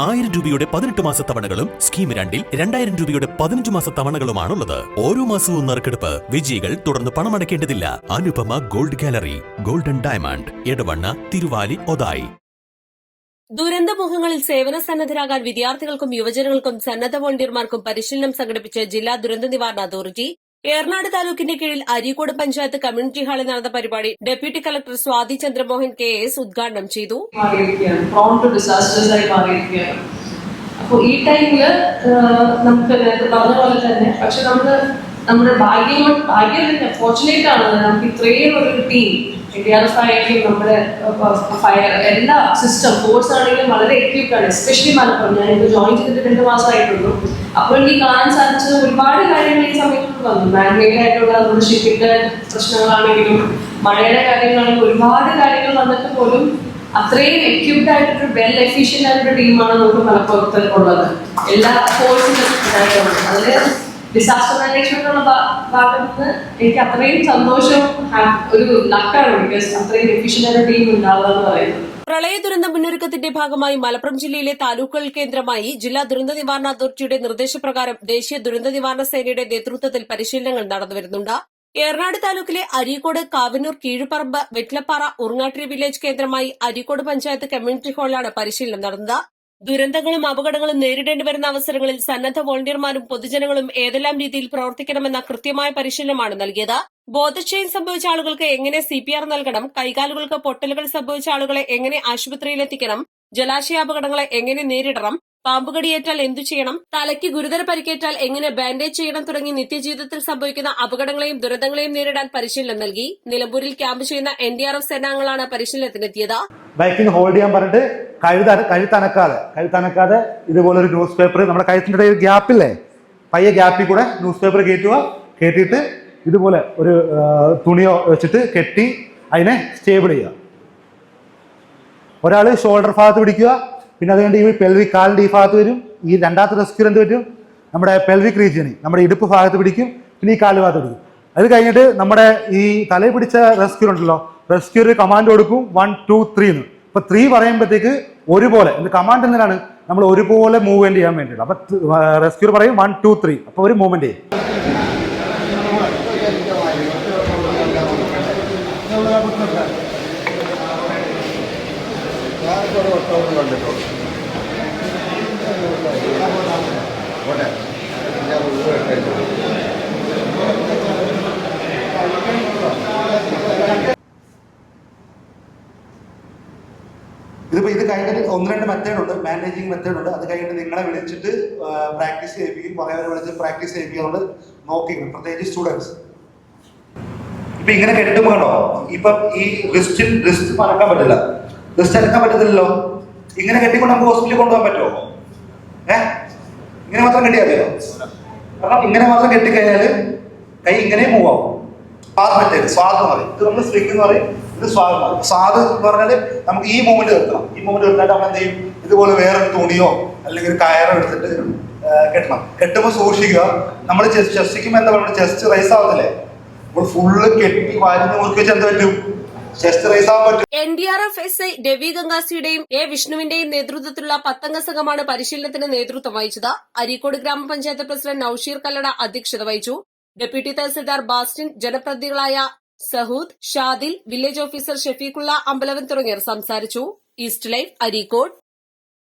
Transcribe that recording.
1000 രൂപയുടെ 18 മാസ തവണകളും സ്കീം 2-ൽ 2000 രൂപയുടെ 15 മാസ തവണകളുമാണുള്ളത്. ഓരോ മാസവും നറുക്കെടുപ്പ്. വിജയികൾ തുടർന്ന് പണമടയ്ക്കേണ്ടതില്ല. Anupama gold gallery, golden diamond, Edavanna, Thiruvali, Othayi. ദുരന്തമുഖങ്ങളിൽ സേവന സന്നദ്ധരാകാൻ വിദ്യാർത്ഥികൾക്കും യുവജനങ്ങൾക്കും സന്നദ്ധ വോളണ്ടിയർമാർക്കും പരിശീലനം സംഘടിപ്പിച്ച് ജില്ലാ ദുരന്ത നിവാരണ അതോറിറ്റി. ഏറനാട് താലൂക്കിന്റെ കീഴിൽ അരീക്കോട് പഞ്ചായത്ത് കമ്മ്യൂണിറ്റി ഹാളിൽ നടന്ന പരിപാടി deputy collector Swathi Chandramohan KS ഉദ്ഘാടനം ചെയ്തു. അപ്പോൾ ഈ ടൈമില് നമുക്ക് നേരത്തെ പറഞ്ഞ പോലെ തന്നെ പക്ഷെ നമ്മുടെ ഭാഗ്യം ഫോർച്ചുനേറ്റ് ആണ് നമുക്ക് ഇത്രയും ഒരു ടീം NDRF ആയാലും നമ്മുടെ ഫയർ എല്ലാ സിസ്റ്റം ഫോഴ്സ് ആണെങ്കിലും വളരെ എക്യൂപ്ഡ് ആണ്. എസ്പെഷ്യലി മലപ്പുറം ഞാനിപ്പോൾ ജോയിൻ ചെയ്തിട്ട് 2 മാസമായിട്ടുള്ളൂ. അപ്പോൾ എനിക്ക് കാണാൻ സാധിച്ചത് ഒരുപാട് കാര്യങ്ങൾ ഈ സമയത്ത് വന്നു. മാൻമെയ്ഡ് ആയിട്ടുള്ള നമ്മുടെ ഷിപ്പിന്റെ പ്രശ്നങ്ങളാണെങ്കിലും മഴയുടെ കാര്യങ്ങളാണെങ്കിലും ഒരുപാട് കാര്യങ്ങൾ വന്നിട്ട് പോലും അത്രയും എക്യൂപ്ഡ് ആയിട്ടൊരു വെൽ എഫിഷ്യന്റ് ആയിട്ടൊരു ടീമാണ് നമുക്ക് മലപ്പുറത്ത് ഉള്ളത്. എല്ലാ ഫോഴ്സിനും ഉണ്ടായിട്ടുള്ളത്. അതില് ഡിസാസ്റ്റർ മാനേജ്മെന്റ് ഉള്ള ഭാഗത്ത് എനിക്ക് അത്രയും സന്തോഷവും ഒരു ലക്കാണ്. ബിക്കോസ് അത്രയും എഫിഷ്യന്റ് ആയ ടീം ഉണ്ടാവുക എന്ന് പറയുന്നത്. പ്രളയ ദുരന്ത മുന്നൊരുക്കത്തിന്റെ ഭാഗമായി മലപ്പുറം ജില്ലയിലെ താലൂക്കുകൾ കേന്ദ്രമായി ജില്ലാ ദുരന്ത നിവാരണ അതോറിറ്റിയുടെ നിർദ്ദേശപ്രകാരം ദേശീയ ദുരന്ത നിവാരണ സേനയുടെ നേതൃത്വത്തിൽ പരിശീലനങ്ങൾ നടന്നുവരുന്നുണ്ട്. ഏറനാട് താലൂക്കിലെ അരീക്കോട്, കാവന്നൂർ, കീഴുപറമ്പ്, വെറ്റ്ലപ്പാറ, ഉറങ്ങാട്ടിരി വില്ലേജ് കേന്ദ്രമായി അരീക്കോട് പഞ്ചായത്ത് കമ്മ്യൂണിറ്റി ഹാളിലാണ് പരിശീലനം നടന്നത്. ദുരന്തങ്ങളും അപകടങ്ങളും നേരിടേണ്ടി വരുന്ന അവസരങ്ങളിൽ സന്നദ്ധ വോളണ്ടിയർമാരും പൊതുജനങ്ങളും ഏതെല്ലാം രീതിയിൽ പ്രവർത്തിക്കണമെന്ന കൃത്യമായ പരിശീലനമാണ് നൽകിയത്. ബോധക്ഷയം സംഭവിച്ച ആളുകൾക്ക് എങ്ങനെ CPR നൽകണം, കൈകാലുകൾക്ക് പൊട്ടലുകൾ സംഭവിച്ച ആളുകളെ എങ്ങനെ ആശുപത്രിയിലെത്തിക്കണം, ജലാശയാപകടങ്ങളെ എങ്ങനെ നേരിടണം, പാമ്പുകടിയേറ്റാൽ എന്തു ചെയ്യണം, തലയ്ക്ക് ഗുരുതര പരിക്കേറ്റാൽ എങ്ങനെ ബാൻഡേജ് ചെയ്യണം തുടങ്ങി നിത്യജീവിതത്തിൽ സംഭവിക്കുന്ന അപകടങ്ങളെയും ദുരന്തങ്ങളെയും നേരിടാൻ പരിശീലനം നൽകി. നിലമ്പൂരിൽ ക്യാമ്പ് ചെയ്യുന്ന NDRF സേനാംഗങ്ങളാണ് പരിശീലനത്തിനെത്തിയത്. ബൈക്കിന് ഹോൾഡ് ചെയ്യാൻ പറഞ്ഞിട്ട് കഴുത്തനക്കാതെ ഇതുപോലൊരു ന്യൂസ് പേപ്പർ നമ്മുടെ കഴുത്തിന്റെ ഗ്യാപ്പില്ലേ, പയ്യെ ഗ്യാപ്പിൽ കൂടെ ന്യൂസ് പേപ്പർ കയറ്റിയിട്ട് ഇതുപോലെ ഒരു തുണിയോ വെച്ചിട്ട് കെട്ടി അതിനെ സ്റ്റേബിൾ ചെയ്യുക. ഒരാൾ ഷോൾഡർ ഭാഗത്ത് പിടിക്കുക, പിന്നെ അത് കഴിഞ്ഞ് ഈ പെൽവിക് കാലിൻ്റെ ഈ ഭാഗത്ത് വരും. ഈ രണ്ടാമത്തെ റെസ്ക്യൂർ എന്ത് പറ്റും, നമ്മുടെ പെൽവിക് റീജിയന് നമ്മുടെ ഇടുപ്പ് ഭാഗത്ത് പിടിക്കും, പിന്നെ ഈ കാല് ഭാഗത്ത് പിടിക്കും. അത് കഴിഞ്ഞിട്ട് നമ്മുടെ ഈ തലയിൽ പിടിച്ച റെസ്ക്യൂർ ഉണ്ടല്ലോ, റെസ്ക്യൂർ കമാൻഡ് കൊടുക്കും 1 2 3 എന്ന്. അപ്പൊ 3 പറയുമ്പോഴത്തേക്ക് ഒരുപോലെ കമാൻഡ് എന്തിനാണ് നമ്മൾ ഒരുപോലെ മൂവ്മെന്റ് ചെയ്യാൻ വേണ്ടിയിട്ട്. അപ്പൊ റെസ്ക്യൂർ പറയും 1 2 3, അപ്പൊ ഒരു മൂവ്മെന്റ് ചെയ്യും. ഇത് കഴിഞ്ഞിട്ട് 1-2 മെത്തേഡ് ഉണ്ട്, മാനേജിങ് മെത്തേഡ് ഉണ്ട്. അത് കഴിഞ്ഞിട്ട് നിങ്ങളെ വിളിച്ചിട്ട് പ്രാക്ടീസ് ചെയ്യിപ്പിക്കും, കുറേ പേരെ വിളിച്ച് പ്രാക്ടീസ് ചെയ്യിപ്പിക്കുന്നുണ്ട്. നോക്കിക്കണം, പ്രത്യേകിച്ച് സ്റ്റുഡൻസ്. ഇപ്പൊ ഇങ്ങനെ കെട്ടുമ്പോൾ കണ്ടോ, ഇപ്പൊ ഈ റിസ്റ്റ് മറക്കാൻ പറ്റില്ല, റിസ്റ്റ് അനക്കാൻ പറ്റത്തില്ലല്ലോ. ഇങ്ങനെ കെട്ടിക്കൊണ്ട് നമുക്ക് ഹോസ്പിറ്റലിൽ കൊണ്ടുപോകാൻ പറ്റുമോ? ഇങ്ങനെ മാത്രം കെട്ടിയാൽ മതിയോ? കാരണം ഇങ്ങനെ മാത്രം കെട്ടിക്കഴിഞ്ഞാൽ കൈ ഇങ്ങനെ മൂവ് ആവും. സ്വാദ് മെത്തേഡ്, സ്വാദ് എന്ന് പറയും. ഇത് നമ്മൾ സ്ലിംഗ് എന്ന് പറയും, ഇത് സ്വാദ് എന്ന് പറയും. സ്വാദ് എന്ന് പറഞ്ഞാൽ നമുക്ക് ഈ മൂവ്മെന്റ് നിർത്തണം. ഈ മൂവ്മെന്റ് നിർത്താണ്ട് നമ്മൾ എന്ത് ചെയ്യും, ഇതുപോലെ വേറൊരു തുണിയോ അല്ലെങ്കിൽ ഒരു കയറോ എടുത്തിട്ട് കെട്ടണം. കെട്ടുമ്പോൾ സൂക്ഷിക്കുക, നമ്മൾ ചെസ്റ്റിക്കുമ്പോൾ എന്താ പറയുക, ചെസ്റ്റ് റൈസ് ആവത്തില്ലേ, നമ്മൾ ഫുള്ള് കെട്ടി വാരിന്ന് മുറുക്കി വെച്ച് എന്ത് പറ്റും, ചെസ്റ്റ് റൈസ് ആവാൻ പറ്റും. NDRF SI രവി ഗംഗാസിയുടെയും A വിഷ്ണുവിന്റെയും നേതൃത്വത്തിലുള്ള 10 അംഗ സംഘമാണ് പരിശീലനത്തിന് നേതൃത്വം വഹിച്ചത്. അരീക്കോട് ഗ്രാമപഞ്ചായത്ത് പ്രസിഡന്റ് നൌഷീർ കല്ലട അധ്യക്ഷത വഹിച്ചു. ഡെപ്യൂട്ടി തഹസിൽദാർ ബാസ്റ്റിൻ, ജനപ്രതിനിധികളായ സഹൂദ്, ഷാദിൽ, വില്ലേജ് ഓഫീസർ ഷഫീഖുള്ള അമ്പലവൻ തുടങ്ങിയവർ സംസാരിച്ചു. East Live, Areekode.